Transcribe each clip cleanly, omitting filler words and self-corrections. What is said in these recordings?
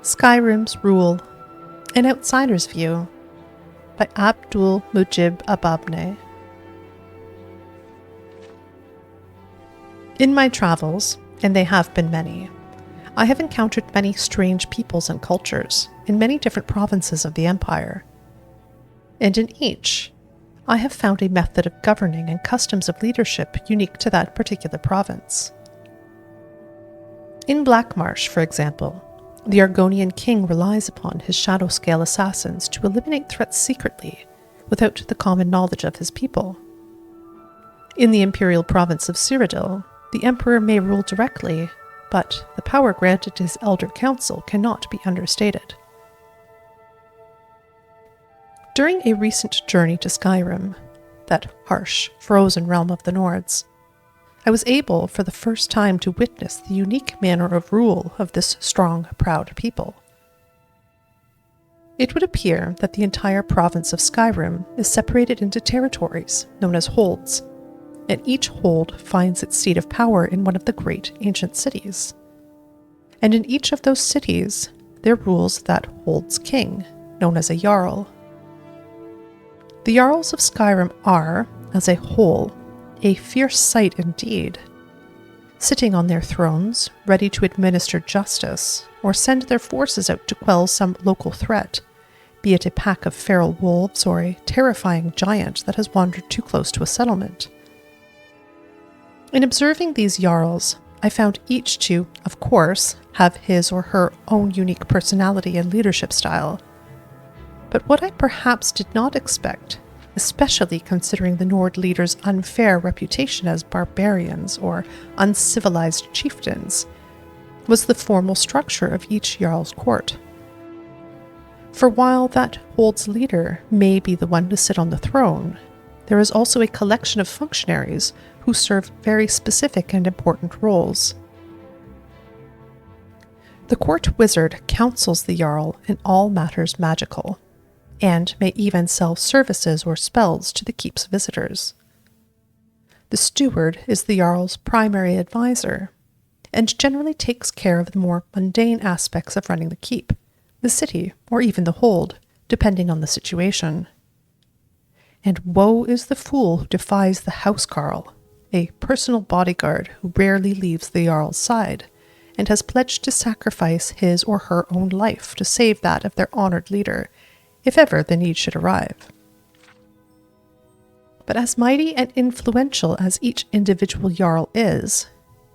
Skyrim's Rule, An Outsider's View by Abdul Mujib Ababneh. In my travels, and they have been many, I have encountered many strange peoples and cultures in many different provinces of the Empire. And in each, I have found a method of governing and customs of leadership unique to that particular province. In Blackmarsh, for example, the Argonian king relies upon his shadow-scale assassins to eliminate threats secretly, without the common knowledge of his people. In the imperial province of Cyrodiil, the emperor may rule directly, but the power granted to his elder council cannot be understated. During a recent journey to Skyrim, that harsh, frozen realm of the Nords, I was able for the first time to witness the unique manner of rule of this strong, proud people. It would appear that the entire province of Skyrim is separated into territories known as holds, and each hold finds its seat of power in one of the great ancient cities. And in each of those cities, there rules that hold's king, known as a Jarl. The Jarls of Skyrim are, as a whole, a fierce sight indeed, sitting on their thrones, ready to administer justice, or send their forces out to quell some local threat, be it a pack of feral wolves or a terrifying giant that has wandered too close to a settlement. In observing these Jarls, I found each to, of course, have his or her own unique personality and leadership style. But what I perhaps did not expect, especially considering the Nord leaders' unfair reputation as barbarians or uncivilized chieftains, was the formal structure of each Jarl's court. For while that hold's leader may be the one to sit on the throne, there is also a collection of functionaries who serve very specific and important roles. The court wizard counsels the Jarl in all matters magical, and may even sell services or spells to the keep's visitors. The steward is the Jarl's primary advisor, and generally takes care of the more mundane aspects of running the keep, the city, or even the hold, depending on the situation. And woe is the fool who defies the housecarl, a personal bodyguard who rarely leaves the Jarl's side, and has pledged to sacrifice his or her own life to save that of their honored leader, if ever the need should arrive. But as mighty and influential as each individual Jarl is,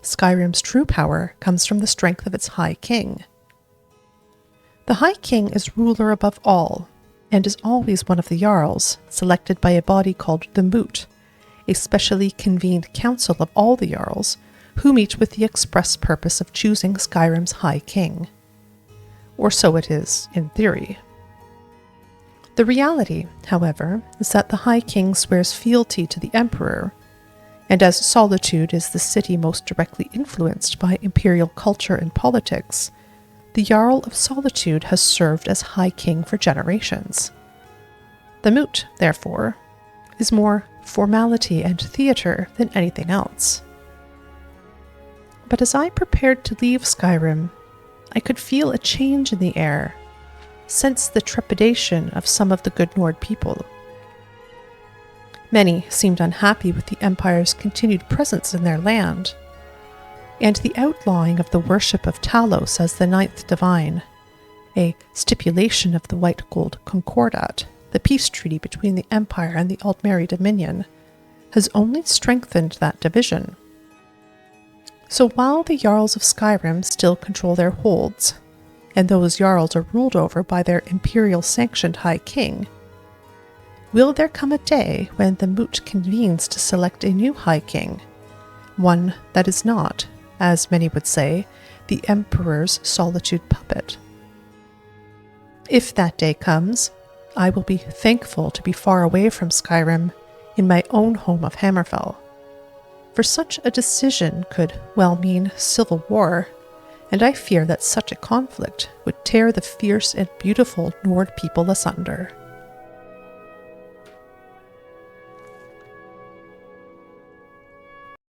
Skyrim's true power comes from the strength of its High King. The High King is ruler above all, and is always one of the Jarls, selected by a body called the Moot, a specially convened council of all the Jarls, who meet with the express purpose of choosing Skyrim's High King. Or so it is, in theory. The reality, however, is that the High King swears fealty to the Emperor, and as Solitude is the city most directly influenced by imperial culture and politics, the Jarl of Solitude has served as High King for generations. The Moot, therefore, is more formality and theatre than anything else. But as I prepared to leave Skyrim, I could feel a change in the air, sense the trepidation of some of the good Nord people. Many seemed unhappy with the Empire's continued presence in their land, and the outlawing of the worship of Talos as the ninth divine, a stipulation of the White Gold Concordat, the peace treaty between the Empire and the Aldmeri Dominion, has only strengthened that division. So while the Jarls of Skyrim still control their holds, and those Jarls are ruled over by their imperial-sanctioned High King, will there come a day when the Moot convenes to select a new High King, one that is not, as many would say, the Emperor's Solitude puppet? If that day comes, I will be thankful to be far away from Skyrim in my own home of Hammerfell, for such a decision could well mean civil war, and I fear that such a conflict would tear the fierce and beautiful Nord people asunder.